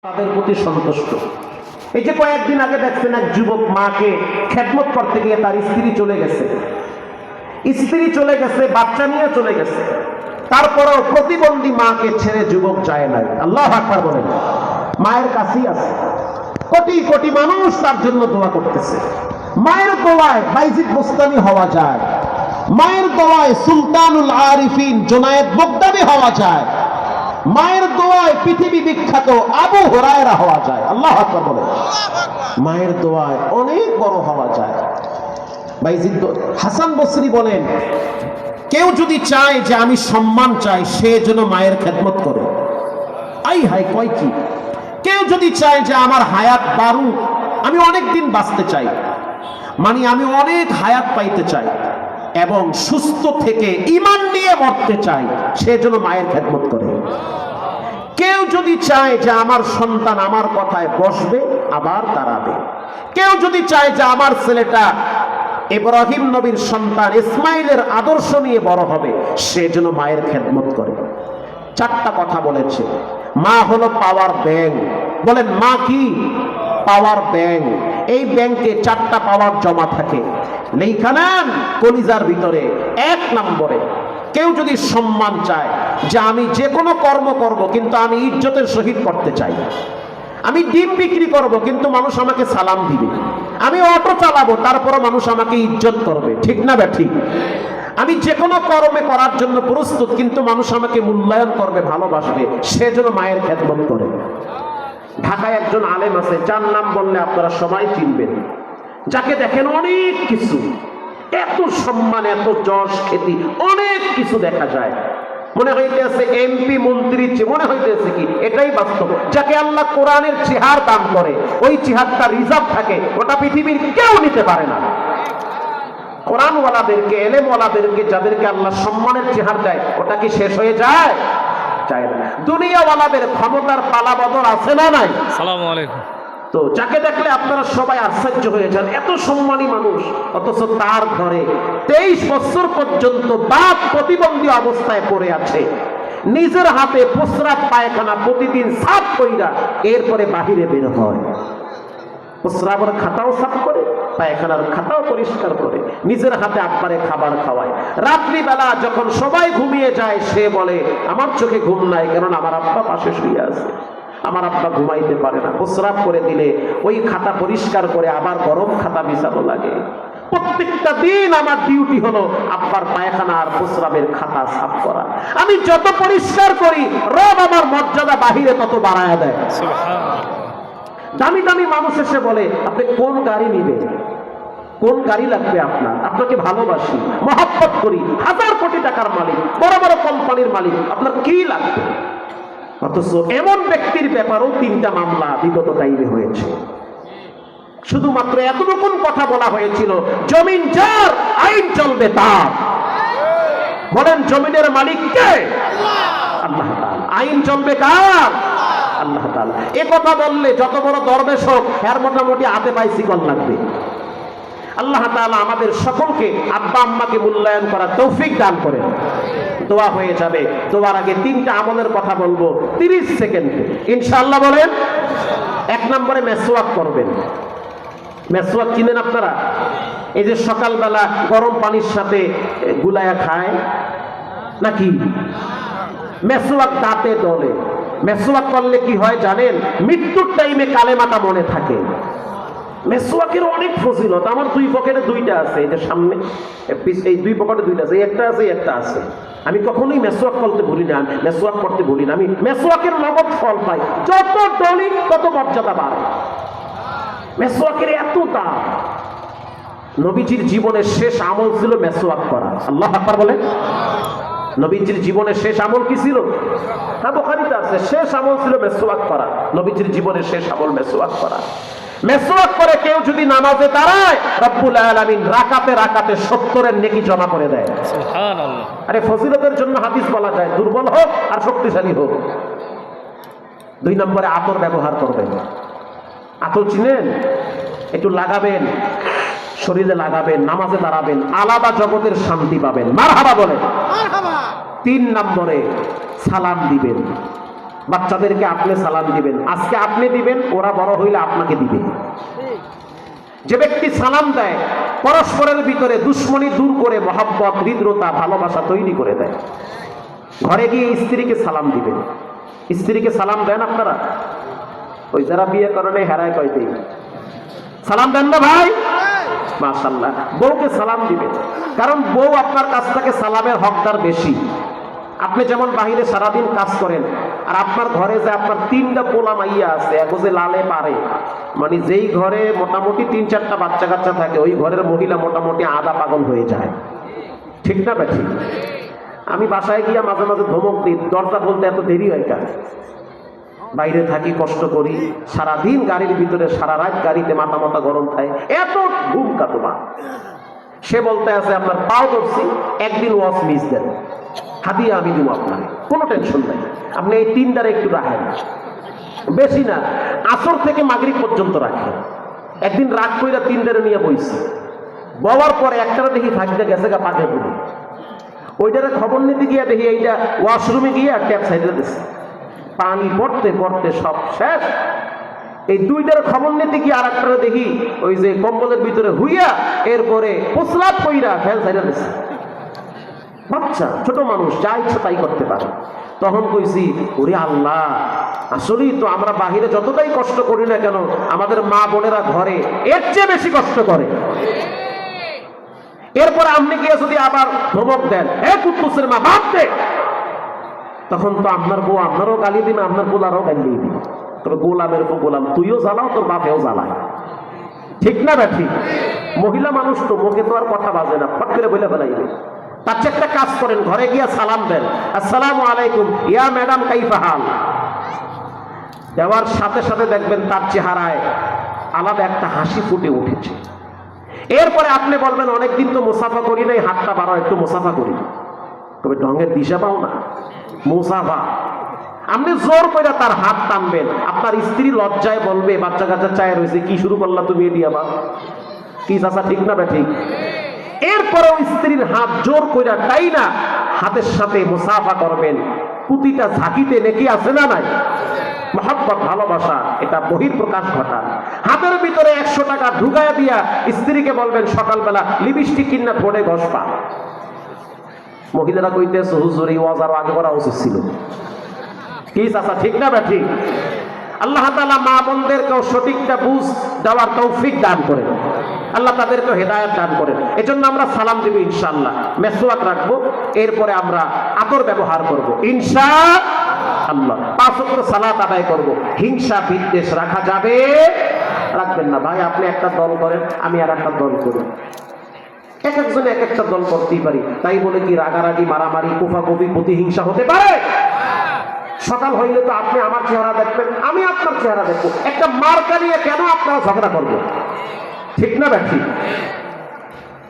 তাদের প্রতি সন্তুষ্ট। এই যে কয়েকদিন আগে দেখছেন এক যুবক মাকে খেদমত করতে গিয়ে তার স্ত্রী চলে গেছে, বাচ্চা নিয়ে চলে গেছে, তারপরেও প্রতিবন্ধী মাকে ছেড়ে যুবক যায় নাই। আল্লাহু আকবার বলেন। মায়ের কাছেই আছে, কোটি কোটি মানুষ তার জন্য দোয়া করতেছে। মায়ের দোয়ায় বাইজিদ বোস্তামি হওয়া যায়, মায়ের দোয়ায় সুলতানুল আরিফিন জুনায়েদ বাগদাদি হওয়া যায়, মায়ের দোয়ায় পৃথিবী বিখ্যাত আবু হুরায়রা হওয়া যায়। আল্লাহু আকবার বলেন। মায়ের দোয়ায় অনেক বড় হওয়া যায়। বাইজিদ হাসান বসরি বলেন, কেউ যদি চায় যে আমি সম্মান চাই, সে যেন মায়ের খেদমত করে। আই হাই কয় কি! কেউ যদি চায় যে আমার হায়াত বাড়ুক, আমি অনেক দিন বাঁচতে চাই, মানে আমি অনেক হায়াত পাইতে চাই এবং সুস্থ থেকে ঈমান নিয়ে মরতে চাই, সে যেন মায়ের খেদমত করে। কেউ যদি চায় যে আমার সন্তান আমার কথায় বসবে আবার দাঁড়াবে, কেউ যদি চায় যে আমার ছেলেটা ইব্রাহিম নবীর সন্তান ইসমাইলের আদর্শ নিয়ে বড় হবে, সে যেন মায়ের খেদমত করে। চারটা কথা বলেছে। মা হলো পাওয়ার ব্যাংক। বলেন, মা কি? Power bank. এই ব্যাংকে চারটা পাওয়ার জমা থাকে, লেখা নেন কলিজার ভিতরে। এক নম্বরে, কেউ যদি সম্মান চায় যে আমি যে কোনো কর্ম করব কিন্তু আমি ইজ্জতের সহিত করতে চাই, আমি ডিম বিক্রি করব কিন্তু মানুষ আমাকে সালাম দিবে, আমি অটো চালাবো তারপরে মানুষ আমাকে ইজ্জত করবে, ঠিক না ঠিক? আমি যে কোনো কর্মে করার জন্য প্রস্তুত কিন্তু মানুষ আমাকে মূল্যায়ন করবে, ভালোবাসবে, সে যেন মায়ের খেদমত করে। ঢাকায় একজন আলেম আছে, যার নাম বললে আপনারা সবাই চিনবেন, যাকে দেখেন অনেক কিছু, এত সম্মান, এত যশ খ্যাতি, অনেক কিছু দেখা যায়, মনে হইতেছে এমপি মন্ত্রী, মনে হইতেছে কি এটাই বাস্তব। যাকে আল্লাহ কোরআনের চেহার দান করে, ওই চেহারটা রিজার্ভ থাকে, ওটা পৃথিবীর কেউ নিতে পারে না। কোরআনওয়ালাদেরকে, এলেমওয়ালাদেরকে, যাদেরকে আল্লাহ সম্মানের চেহার দেয়, ওটা কি শেষ হয়ে যায়? যায় না। দুনিয়াওয়ালাদের ক্ষমতার পালা বদল আছে না নাই? আসসালামু আলাইকুম। তো যাকে দেখলে আপনারা সবাই আশ্চর্য হয়ে যান, এত সম্মানী মানুষ, অথচ তার ঘরে 23 বছর পর্যন্ত বাপ প্রতিবন্ধী অবস্থায় পড়ে আছে, নিজের হাতে প্রস্রাব পায়খানা প্রতিদিন সাফ কইরা এরপরে বাহিরে বের হয়, প্রস্রাবের খাতাও সাফ করে, পায়খানার খাতাও পরিষ্কার করে, নিজের হাতে আব্বারে খাবার খাওয়ায়। রাত্রিবেলা যখন সবাই ঘুমিয়ে যায়, সে বলে আমার চোখে ঘুম নাই, কারণ আমার আব্বা পাশে শুয়ে আছে, আমার আব্বা ঘুমাইতে পারে না। প্রস্রাব করে দিলে ওই খাতা পরিষ্কার করে আবার গরম খাতা বিছানো লাগে। প্রত্যেকটা দিন আমার ডিউটি হলো আব্বার পায়খানা আর প্রস্রাবের খাতা সাফ করা। আমি যত পরিষ্কার করি, রব আমার মর্যাদা বাহিরে তত বাড়ায় দেয়। দামি দামি মানুষ এসে বলে, আপনি কোন গাড়ি নিবেন, কোন গাড়ি লাগবে আপনার, আপনাকে ভালোবাসি, মহব্বত করি, 1000 কোটি টাকার মালিক, বড় বড় কোম্পানির মালিক, আপনার কি লাগবে? অথচ এমন ব্যক্তির ব্যাপারেও 3টা মামলা বিগত টাইমে হয়েছে। শুধুমাত্র এতটুকু কথা বলা হয়েছিল, জমিন যার, আইন চলবে তার। বলেন, জমিনের মালিক কে? আল্লাহ তাআলা। আইন চলবে কার? আল্লাহ তাআলা। এ কথা বললে যত বড় দরবেশ হোক, এর মোটামুটি হাতে বাইসিকল লাগবে। আল্লাহ তাআলা আমাদের সকলকে আব্বা আম্মাকে মূল্যায়ন করার তৌফিক দান করেন। দোয়া হয়ে যাবে। দোয়ার আগে 3টা আমলের কথা বলবো 30 সেকেন্ডে, ইনশাআল্লাহ। বলেন, 1 নম্বরে মেসওয়াক করবেন। মেসওয়াক চিনেন আপনারা? এই যে সকালবেলা গরম পানির সাথে গুলায়া খায় নাকি? মেসওয়াক দাঁতে দলে। মেসওয়াক করলে কি হয় জানেন? মৃত্যুর টাইমে কালেমাটা মনে থাকে। মেসওয়াকের অনেক ফজিলত। আমার 2 পকেটে 2টা আছে, এই যে সামনে, এই 2 পকেটে 2টা আছে, একটা আছে, একটা আছে। আমি কখনোই মেসওয়াক করতে ভুলি না, মেসওয়াক করতে ভুলি না। আমি মেসওয়াকের নগদ ফল পাই, যত ডলি তত মর্যাদা বাড়ে। মেসওয়াকের এত দাম। নবীজির জীবনের শেষ আমল ছিল মেসওয়াক করা। আল্লাহু আকবার বলে। নবীজির জীবনের শেষ আমল কি ছিল? হ্যাঁ, বুখারীতে আছে, শেষ আমল ছিল মেসওয়াক করা। নবীজির জীবনের শেষ আমল মেসওয়াক করা। মেসওয়াক করে কেউ যদি নামাজে দাঁড়ায়, রব্বুল আলামিন রাকাতে রাকাতে 70-এর নেকি জমা করে দেয়। সুবহানাল্লাহ। আরে ফজিলতের জন্য হাদিস বলা যায়, দুর্বল হোক আর শক্তিশালী হোক। 2 নম্বরে আতর ব্যবহার করবেন। আতর চিনেন? একটু লাগাবেন, শরীরে লাগাবেন, নামাজে দাঁড়াবেন, আলাদা জগতের শান্তি পাবেন। মারহাবা বলেন। 3 নম্বরে সালাম দিবেন। বাচ্চাদেরকে আপনি সালাম দিবেন, আজকে আপনি দিবেন, ওরা বড় হইলে আপনাকে দিবে। যে ব্যক্তি সালাম দেয় পরস্পরের ভিতরে দুশ্মনী দূর করে মহব্বত, হৃদ্রতা, ভালোবাসা তৈরি করে দেয়। ঘরে গিয়ে স্ত্রীকে সালাম দিবেন। স্ত্রীকে সালাম দেন আপনারা? ওই যারা বিয়ে করেন হেরায় কয়তে সালাম দেন না ভাই? মাশাআল্লাহ। বউকে সালাম দিবেন, কারণ বউ আপনার কাছ থেকে সালামের হকদার বেশি। আপনি যেমন বাহিরে সারাদিন কাজ করেন, আর আপনার ঘরে যে আপনার 3টা পোলা মাইয়া আছে, এক যে লালে পারে, মানে যেই ঘরে মোটামুটি 3-4টা বাচ্চা কাচ্চা থাকে, ওই ঘরের মহিলা মোটামুটি আধা পাগল হয়ে যায়। ঠিক না বেঠিক? আমি বাসায় গিয়া মাঝে মাঝে ধমক দিই, দরজা বলতে এত দেরি হয় কেন? বাইরে থাকি, কষ্ট করি, সারাদিন গাড়ির ভিতরে, সারা রাত গাড়িতে মাথা মাথা গরম খায়, এত ঘুম কাটবা। সে বলতে আছে আপনার পাও ধরছি, একদিন ওয়াশ মিস দেন, হাদিয়া আমি দিব আপনার, কোনো টেনশন নাই, আপনি এই 3টারে একটু রাখেন, বেশি না, আসর থেকে মাগরিব পর্যন্ত রাখেন। একদিন রাগ কইরা 3টারে নিয়ে বইছি, বওয়ার পরে একটারে দেখি থাকতে গেছে গা পাকে পড়ে, ওইটারে খবর নিতে গিয়া দেখি এইটা ওয়াশরুমে গিয়ে ট্যাপ সাইডে দিচ্ছে, পানি পড়তে পড়তে সব শেষ। এই 2টার খবর নিতে গিয়ে আর একটারে দেখি ওই যে কম্বলের ভিতরে হুইয়া, এরপরে প্রস্রাব কইরা ফ্যান সাইডে দিচ্ছে। বাচ্চা, ছোট মানুষ, যা ইচ্ছা তাই করতে পারে। তখন কইছি, ওরে আল্লাহ, আসলেই তো আমরা বাহিরে যতটাই কষ্ট করি না কেন, আমাদের মা বোনেরা ঘরে এর চেয়ে বেশি কষ্ট করে। এরপরে আপনি গিয়ে যদি আবার ধমক দেন, হে কুত্তুসের মা, বাপ দে, তখন তো আপনার বউ আপনারও গালি দিবে, আপনার পোলারও গালি দিবে। তবে গোলামের উপর গোলাম, তুইও জ্বালাও, তোর বাপেও জ্বালায়। ঠিক না ব্যাঠি? মহিলা মানুষ তো, মুখে তো আর কথা বাজে না, ফট করে বলে ফেলাইবে। তার চেয়ে একটা কাজ করেন, ঘরে গিয়া সালাম দেন, আসসালামু আলাইকুম ইয়া ম্যাডাম কাইফা হাল। দেওয়ার সাথে সাথে দেখবেন তার চেহারায় আলাদা একটা হাসি ফুটে উঠেছে। এরপরে আপনি বলবেন, অনেকদিন তো মুসাফা করি নাই, হাতটা বাড়াও, একটু মুসাফা করি। তবে ঢঙের দিশা পাও না, মুসাফা। আপনি জোর করে তার হাত টানবেন, আপনার স্ত্রী লজ্জায় বলবে, বাচ্চা কাচ্চা চায় রয়েছে, কি শুরু করলা তুমি এদিয়া বা কি চাচা, ঠিক না ঠিক? এরপরেও স্ত্রীর হাত জোর কইরা তাই না হাতের সাথে মুসাফা করবেন। প্রতিটা ঝাঁকিতে নেকি আছে না নাই? মহব্বত, ভালোবাসা, এটা বহিঃপ্রকাশ ঘটান। হাতের ভিতরে 100 টাকা ঢুকায়া দিয়া স্ত্রীকে বলবেন, সকালবেলা লিপস্টিক কিনা ঠোঁটে ঘষবা। মহিলারা কইতেছে, হুজুর এই ওয়াজ আরো আগে করা উচিত ছিল। কি চাচা, ঠিক না বা ঠিক? আল্লাহ তাআলা মা বোনদেরকেও সঠিকটা বুঝ দেওয়ার তৌফিক দান করেন, আল্লাহ তাদেরকে হেদায়েত দান করেন। এজন্য আমরা সালাম দিব ইনশাআল্লাহ, মেসওয়াক রাখবো, এরপরে আমরা আতর ব্যবহার করব ইনশাআল্লাহ। 5 ওয়াক্ত সালাত আদায় করব। হিংসা বিদ্বেষ রাখা যাবে, রাখবেন না। ভাই আপনি একটা দল করেন, আমি আর একটা দল করি, এক একজনে এক একটা দল করতেই পারি, তাই বলে কি রাগারাগি, মারামারি, কোফাকুফি, প্রতিহিংসা হতে পারে? সকাল হইলে তো আপনি আমার চেহারা দেখবেন, আমি আপনার চেহারা দেখবো, একটা মার্কা নিয়ে কেন আপনারা ঝগড়া করবো? ঠিক না ব্যাঠি?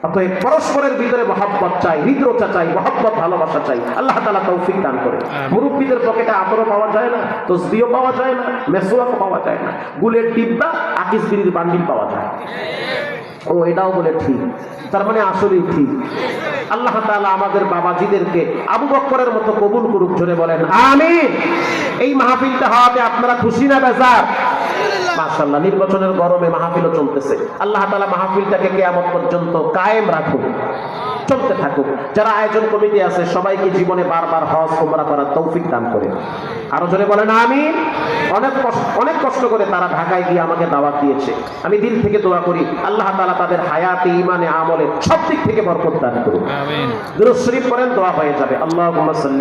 অতএব পরস্পরের ভিতরে মহব্বত চাই, হৃদ্রতা চাই, মহব্বত, ভালোবাসা চাই। আল্লাহ তাআলা তৌফিক দান করে। মুরব্বীদের পকেটে আতরও পাওয়া যায় না, তসবিহও পাওয়া যায় না, মেসওয়াকও পাওয়া যায় না, গুলের ডিব্বা, আকিস বিড়ির বান্ডিল পাওয়া যায়। ও এটাও বলে ঠিক, তার মানে আসলেই ঠিক। আল্লাহ তাআলা আমাদের বাবাজিদেরকে আবু বকরের মতো কবুল করুক, জোরে বলেন আমিন। এই মাহফিলটা হওয়াতে আপনারা খুশি না বেজার? মাশাআল্লাহ, নির্বাচনের গরমে মাহফিলও চলতেছে। আল্লাহ তাআলা মাহফিলটাকে কিয়ামত পর্যন্ত কায়েম রাখুক, চলতে থাকুক। যারা আয়োজন কমিটি আছে সবাইকে জীবনে বারবার হজ ওমরা করার তৌফিক দান করে। আরো জোরে বলেন আমিন। অনেক কষ্ট করে তারা ঢাকায় গিয়ে আমাকে দাওয়াত দিয়েছে। আমি দিল থেকে দোয়া করি আল্লাহ তাআলা তাদের হায়াতে, ঈমানে, আমলে সব দিক থেকে বরকত দান করুন। আমিন। দুরূদ শরীফ পড়েন, দোয়া হয়ে যাবে। আল্লাহুম্মা সাল্লি